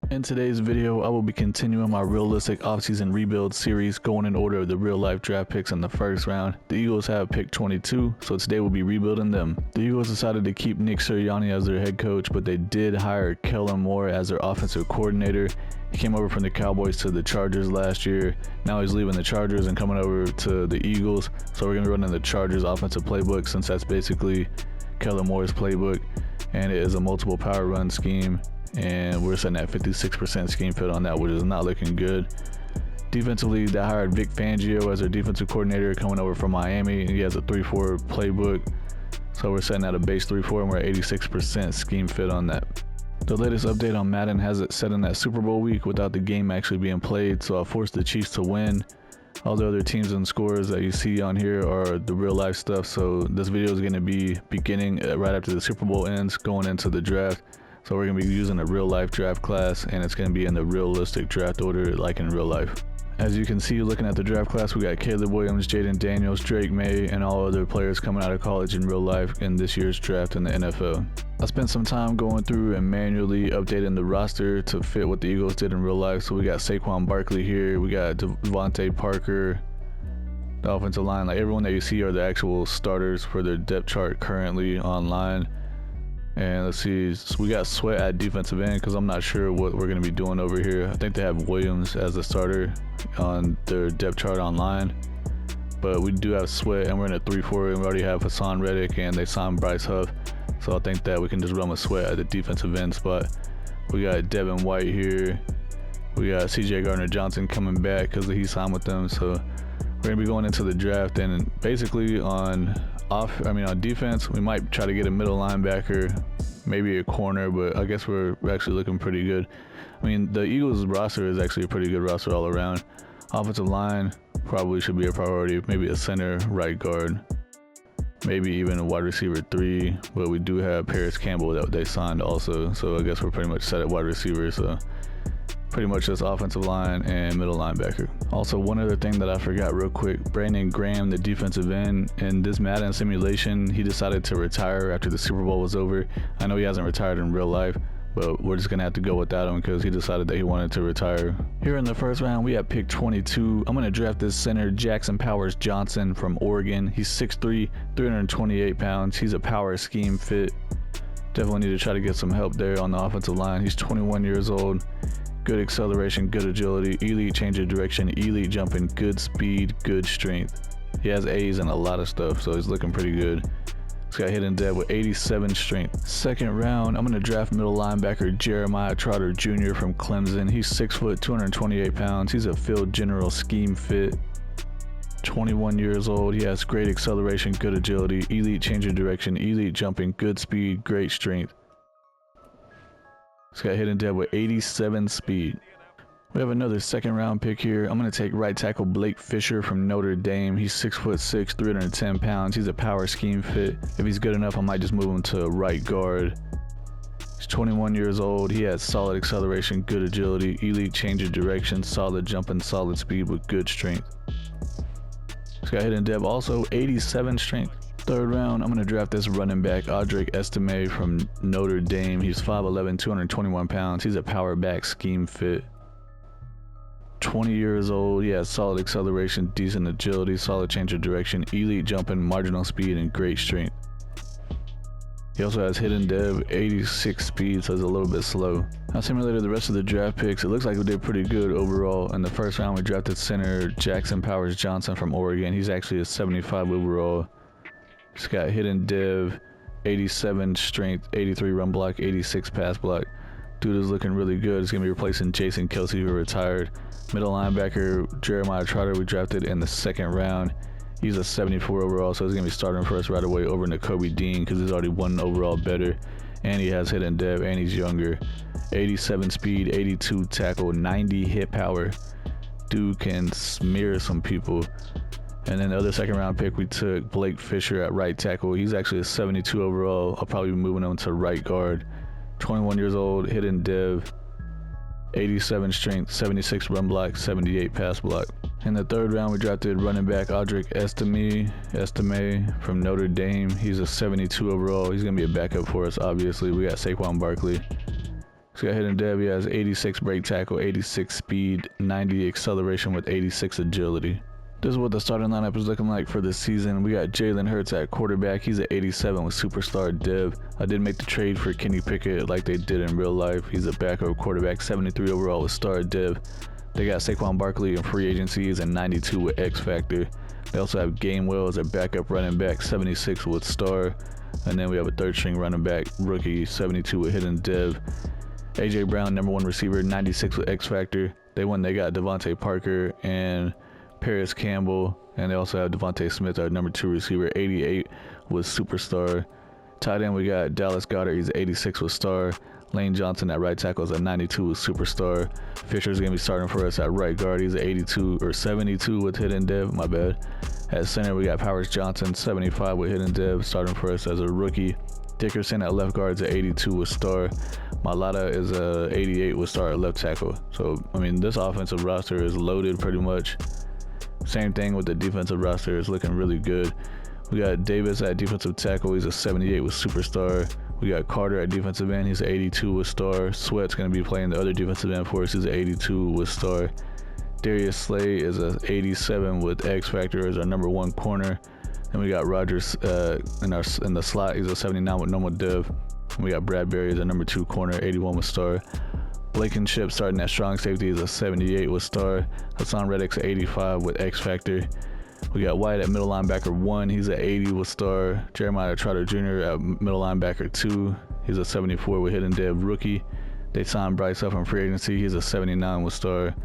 In today's video, I will be continuing my realistic offseason rebuild series, going in order of the real life draft picks in the first round. The Eagles have pick 22, so today we'll be rebuilding them. The Eagles decided to keep Nick Sirianni as their head coach, but they did hire Kellen Moore as their offensive coordinator. He came over from the Cowboys to the Chargers last year. Now he's leaving the Chargers and coming over to the Eagles, so we're going to be running the Chargers offensive playbook, since that's basically Kellen Moore's playbook, and it is a multiple power run scheme. And we're setting at 56% scheme fit on that, which is not looking good. Defensively, they hired Vic Fangio as their defensive coordinator, coming over from Miami, and he has a 3-4 playbook. So we're setting at a base 3-4, and we're at 86% scheme fit on that. The latest update on Madden has it set in that Super Bowl week without the game actually being played, so I forced the Chiefs to win. All the other teams and scores that you see on here are the real life stuff, so this video is going to be beginning right after the Super Bowl ends, going into the draft. So we're going to be using a real life draft class, and it's going to be in the realistic draft order like in real life. As you can see, looking at the draft class, we got Caleb Williams, Jaden Daniels, Drake May, and all other players coming out of college in real life in this year's draft in the NFL. I spent some time going through and manually updating the roster to fit what the Eagles did in real life. So we got Saquon Barkley here, we got Devontae Parker, the offensive line. Like everyone that you see are the actual starters for their depth chart currently online. And let's see, so we got Sweat at defensive end, because I'm not sure what we're going to be doing over here. I think they have Williams as a starter on their depth chart online. But we do have Sweat, and we're in a 3-4, and we already have Hassan Reddick, and they signed Bryce Huff. So I think that we can just run with Sweat at the defensive end spot. We got Devin White here. We got CJ Gardner-Johnson coming back because he signed with them. So we're going to be going into the draft, and basically on defense, we might try to get a middle linebacker, maybe a corner, but I guess we're actually looking pretty good. I mean, the Eagles roster is actually a pretty good roster all around. Offensive line probably should be a priority, maybe a center, right guard, maybe even a wide receiver 3, but we do have Paris Campbell that they signed also, so I guess we're pretty much set at wide receiver, so pretty much just offensive line and middle linebacker. Also, one other thing that I forgot real quick, Brandon Graham, the defensive end, in this Madden simulation, he decided to retire after the Super Bowl was over. I know he hasn't retired in real life, but we're just going to have to go without him because he decided that he wanted to retire. Here in the first round, we have pick 22. I'm going to draft this center, Jackson Powers Johnson from Oregon. He's 6'3", 328 pounds. He's a power scheme fit. Definitely need to try to get some help there on the offensive line. He's 21 years old. Good acceleration, good agility, elite change of direction, elite jumping, good speed, good strength. He has A's and a lot of stuff, so he's looking pretty good. He's got hidden dead with 87 strength. Second round, I'm going to draft middle linebacker Jeremiah Trotter Jr. from Clemson. He's 6 foot, 228 pounds. He's a field general scheme fit. 21 years old. He has great acceleration, good agility, elite change of direction, elite jumping, good speed, great strength. He's got hidden dead with 87 speed. We have another second round pick here. I'm going to take right tackle Blake Fisher from Notre Dame. He's 6'6", 310 pounds. He's a power scheme fit. If he's good enough, I might just move him to right guard. He's 21 years old. He has solid acceleration, good agility, elite change of direction, solid jumping, solid speed with good strength. He's got hidden dev also 87 strength. Third round, I'm going to draft this running back, Audric Estime from Notre Dame. He's 5'11", 221 pounds. He's a power back scheme fit. 20 years old. He has solid acceleration, decent agility, solid change of direction, elite jumping, marginal speed, and great strength. He also has hidden dev, 86 speed, so it's a little bit slow. Now, similar to the rest of the draft picks, it looks like we did pretty good overall. In the first round, we drafted center Jackson Powers Johnson from Oregon. He's actually a 75 overall. He's got hidden dev, 87 strength, 83 run block, 86 pass block. Dude is looking really good. He's going to be replacing Jason Kelsey, who retired. Middle linebacker Jeremiah Trotter, we drafted in the second round. He's a 74 overall, so he's going to be starting for us right away over Nakobe Dean because he's already 1 overall better. And he has hidden dev, and he's younger. 87 speed, 82 tackle, 90 hit power. Dude can smear some people. And then the other second round pick, we took Blake Fisher at right tackle. He's actually a 72 overall. I'll probably be moving him to right guard. 21 years old, hidden dev, 87 strength, 76 run block, 78 pass block. In the third round, we drafted running back Audric Estime from Notre Dame. He's a 72 overall. He's going to be a backup for us, obviously. We got Saquon Barkley. He's got hidden dev. He has 86 break tackle, 86 speed, 90 acceleration with 86 agility. This is what the starting lineup is looking like for this season. We got Jalen Hurts at quarterback. He's at 87 with superstar dev. I did make the trade for Kenny Pickett like they did in real life. He's a backup quarterback, 73 overall with star dev. They got Saquon Barkley in free agency. He's at 92 with X Factor. They also have Gainwell as a backup running back, 76 with star. And then we have a third string running back, rookie, 72 with hidden dev. AJ Brown, number 1 receiver, 96 with X Factor. They got Devontae Parker and Paris Campbell, and they also have Devontae Smith, our number 2 receiver, 88 with superstar. Tight end, we got Dallas Goedert. He's 86 with star. Lane Johnson at right tackle is at 92 with superstar. Fisher's gonna be starting for us at right guard. He's at 82 or 72 with hidden dev. My bad. At center, we got Powers Johnson, 75 with hidden dev, starting for us as a rookie. Dickerson at left guard is at 82 with star. Malata is 88 with star at left tackle. So I mean, this offensive roster is loaded pretty much. Same thing with the defensive roster, is looking really good. We got Davis at defensive tackle. He's a 78 with superstar. We got Carter at defensive end. He's an 82 with star. Sweat's going to be playing the other defensive end for us. He's an 82 with star. Darius Slay is a 87 with X Factor as our number 1 corner. And we got Rogers in the slot. He's a 79 with normal dev. And we got Bradbury as a number 2 corner, 81 with star. Blankenship starting at strong safety is a 78 with star. Hassan Reddick's 85 with X Factor. We got White at middle linebacker 1. He's at 80 with star. Jeremiah Trotter Jr. at middle linebacker 2. He's a 74 with hidden dev rookie. They signed Bryce up from free agency. He's a 79 with star.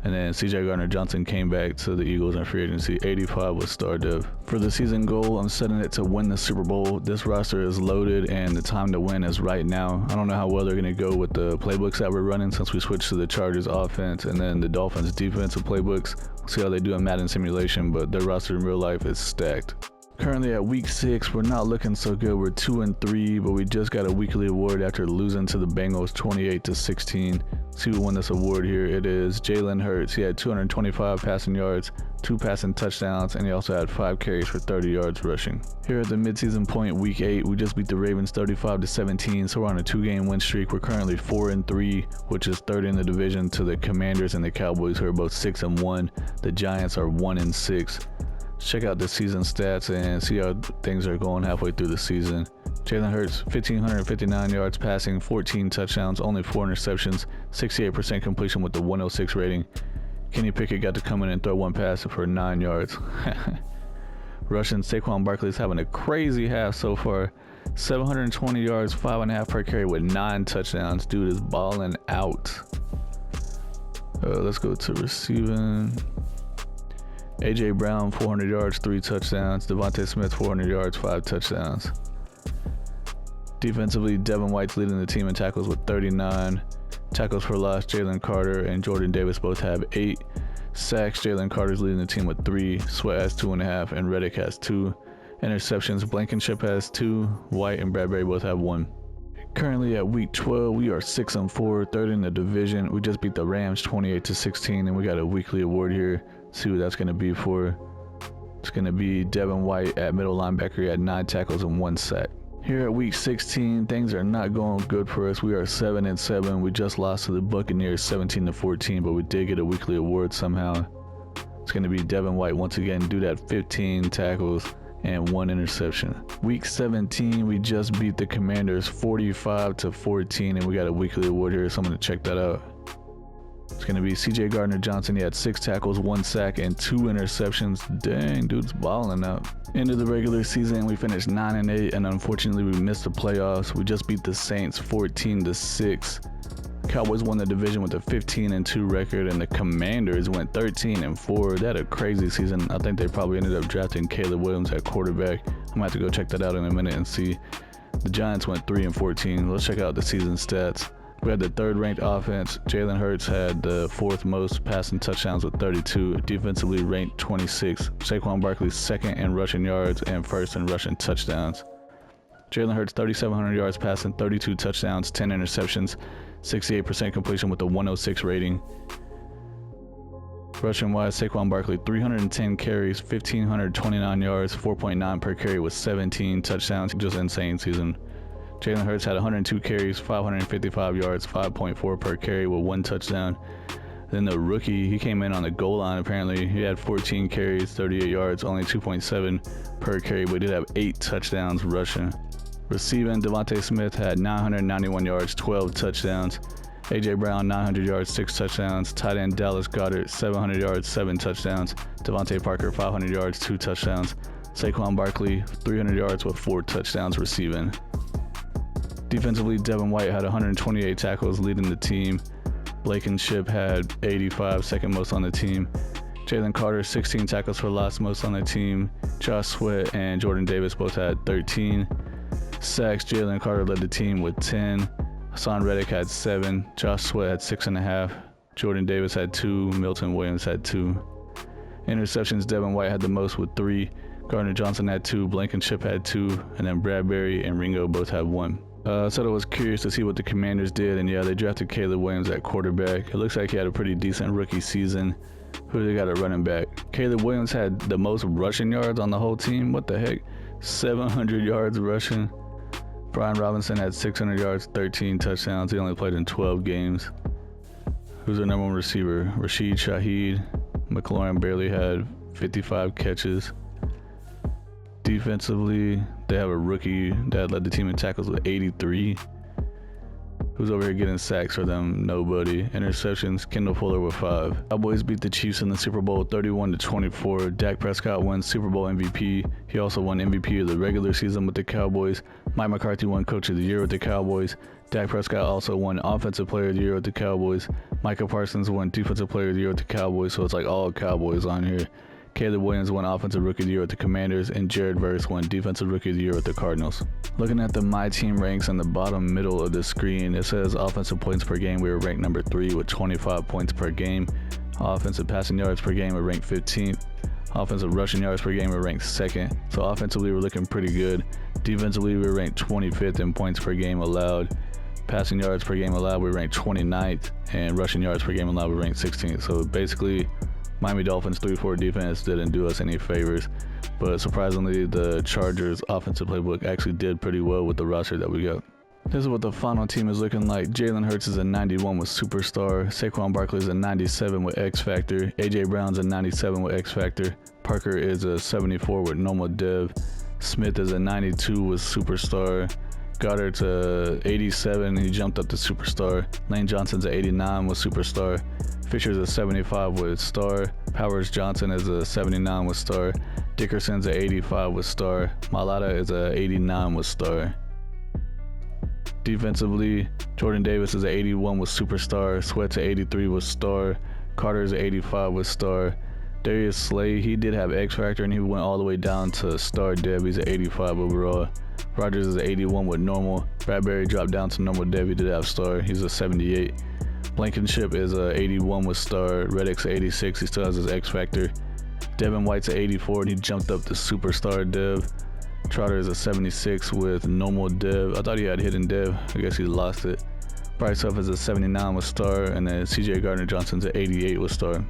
And then CJ Gardner-Johnson came back to the Eagles in free agency, 85 with star dev. For the season goal, I'm setting it to win the Super Bowl. This roster is loaded and the time to win is right now. I don't know how well they're going to go with the playbooks that we're running since we switched to the Chargers offense and then the Dolphins defensive playbooks. We'll see how they do in Madden simulation, but their roster in real life is stacked. Currently at week 6, we're not looking so good. We're 2-3, but we just got a weekly award after losing to the Bengals 28-16. See who won this award here. It is Jalen Hurts. He had 225 passing yards, 2 passing touchdowns, and he also had 5 carries for 30 yards rushing. Here at the midseason point, week 8, we just beat the Ravens 35-17, so we're on a 2-game win streak. We're currently 4-3, which is 3rd in the division to the Commanders and the Cowboys, who are both 6-1. The Giants are 1-6. Check out the season stats and see how things are going halfway through the season. Jalen Hurts, 1,559 yards passing, 14 touchdowns, only 4 interceptions, 68% completion with the 106 rating. Kenny Pickett got to come in and throw 1 pass for 9 yards. Rushing, Saquon Barkley's having a crazy half so far. 720 yards, 5.5 per carry with 9 touchdowns. Dude is balling out. Let's go to receiving. AJ Brown, 400 yards, 3 touchdowns. Devontae Smith, 400 yards, 5 touchdowns. Defensively, Devin White's leading the team in tackles with 39. Tackles for loss, Jalen Carter and Jordan Davis both have 8. Sacks, Jalen Carter's leading the team with 3. Sweat has 2.5, and Reddick has 2. Interceptions, Blankenship has 2. White and Bradbury both have 1. Currently at week 12, we are 6-4, 3rd in the division. We just beat the Rams 28-16, and we got a weekly award here. See what that's going to be for. It's going to be Devin White at middle linebacker. He had 9 tackles and 1 sack. Here at week 16, things are not going good for us. We are 7-7. We just lost to the Buccaneers 17-14, but we did get a weekly award somehow. It's going to be Devin White once again. Dude had 15 tackles and 1 interception. Week 17, we just beat the Commanders 45-14, and we got a weekly award here, so I'm going to check that out. It's going to be CJ Gardner-Johnson. He had 6 tackles, 1 sack, and 2 interceptions. Dang, dude's balling out. End of the regular season, we finished 9-8, and unfortunately, we missed the playoffs. We just beat the Saints 14-6. Cowboys won the division with a 15-2 record, and the Commanders went 13-4. They had a crazy season. I think they probably ended up drafting Caleb Williams at quarterback. I'm going to have to go check that out in a minute and see. The Giants went 3-14. Let's check out the season stats. We had the 3rd ranked offense. Jalen Hurts had the 4th most passing touchdowns with 32. Defensively ranked 26. Saquon Barkley 2nd in rushing yards and 1st in rushing touchdowns. Jalen Hurts 3,700 yards passing, 32 touchdowns, 10 interceptions, 68% completion with a 106 rating. Rushing wise, Saquon Barkley 310 carries, 1,529 yards, 4.9 per carry with 17 touchdowns. Just insane season. Jalen Hurts had 102 carries, 555 yards, 5.4 per carry with 1 touchdown. Then the rookie, he came in on the goal line apparently. He had 14 carries, 38 yards, only 2.7 per carry, but he did have 8 touchdowns rushing. Receiving, Devontae Smith had 991 yards, 12 touchdowns. A.J. Brown, 900 yards, 6 touchdowns. Tight end Dallas Goedert, 700 yards, 7 touchdowns. Devontae Parker, 500 yards, 2 touchdowns. Saquon Barkley, 300 yards with 4 touchdowns receiving. Defensively, Devin White had 128 tackles, leading the team. Blankenship had 85, second most on the team. Jalen Carter, 16 tackles for loss, most on the team. Josh Sweat and Jordan Davis both had 13 sacks. Jalen Carter led the team with 10. Hassan Reddick had 7. Josh Sweat had 6.5. Jordan Davis had 2. Milton Williams had 2. Interceptions, Devin White had the most with 3. Gardner Johnson had 2. Blankenship had 2. And then Bradbury and Ringo both had 1. So I was curious to see what the Commanders did, and yeah, they drafted Caleb Williams at quarterback. It looks like he had a pretty decent rookie season. Who they got at running back? Caleb Williams had the most rushing yards on the whole team. What the heck? 700 yards rushing. Brian Robinson had 600 yards, 13 touchdowns. He only played in 12 games. Who's their number 1 receiver? Rashid Shaheed. McLaurin barely had 55 catches. Defensively, they have a rookie that led the team in tackles with 83. Who's over here getting sacks for them? Nobody. Interceptions, Kendall Fuller with 5. Cowboys beat the Chiefs in the Super Bowl 31-24. Dak Prescott won Super Bowl MVP. He also won MVP of the regular season with the Cowboys. Mike McCarthy won Coach of the Year with the Cowboys. Dak Prescott also won Offensive Player of the Year with the Cowboys. Micah Parsons won Defensive Player of the Year with the Cowboys, so it's like all Cowboys on here. Caleb Williams won Offensive Rookie of the Year with the Commanders, and Jared Verse won Defensive Rookie of the Year with the Cardinals. Looking at the My Team ranks in the bottom middle of the screen, it says offensive points per game. We were ranked number 3 with 25 points per game. Offensive passing yards per game, we're ranked 15th. Offensive rushing yards per game, we're ranked 2nd. So offensively, we're looking pretty good. Defensively, we're ranked 25th in points per game allowed. Passing yards per game allowed, we're ranked 29th. And rushing yards per game allowed, we're ranked 16th. So basically, Miami Dolphins 3-4 defense didn't do us any favors, but surprisingly the Chargers offensive playbook actually did pretty well with the roster that we got. This is what the final team is looking like. Jalen Hurts is a 91 with Superstar. Saquon Barkley is a 97 with X Factor. A.J. Brown's a 97 with X Factor. Parker is a 74 with Normal Dev. Smith is a 92 with Superstar. Goddard's a 87, he jumped up to Superstar. Lane Johnson's a 89 with Superstar. Fisher's a 75 with Star. Powers Johnson is a 79 with Star. Dickerson's a 85 with Star. Malata is a 89 with Star. Defensively, Jordan Davis is a 81 with Superstar. Sweat's a 83 with Star. Carter's a 85 with Star. Darius Slay, he did have X Factor and he went all the way down to Star Dev. He's an 85 overall. Rogers is an 81 with Normal. Bradbury dropped down to Normal Dev. He did have Star. He's a 78. Blankenship is a 81 with Star. Reddick's a 86. He still has his X Factor. Devin White's a 84 and he jumped up to Superstar Dev. Trotter is a 76 with Normal Dev. I thought he had Hidden Dev. I guess he lost it. Bryce Huff is a 79 with Star, and then CJ Gardner Johnson's an 88 with Star.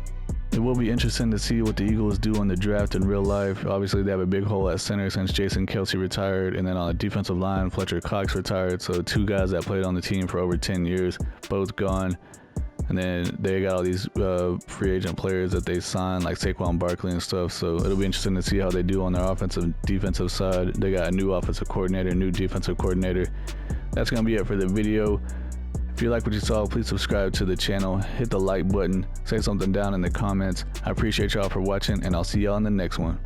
It will be interesting to see what the Eagles do on the draft in real life. Obviously, they have a big hole at center since Jason Kelce retired, and then on the defensive line, Fletcher Cox retired. So 2 guys that played on the team for over 10 years, both gone. And then they got all these free agent players that they signed, like Saquon Barkley and stuff. So it'll be interesting to see how they do on their offensive defensive side. They got a new offensive coordinator, new defensive coordinator. That's going to be it for the video. If you like what you saw, please subscribe to the channel, hit the like button, say something down in the comments. I appreciate y'all for watching, and I'll see y'all in the next one.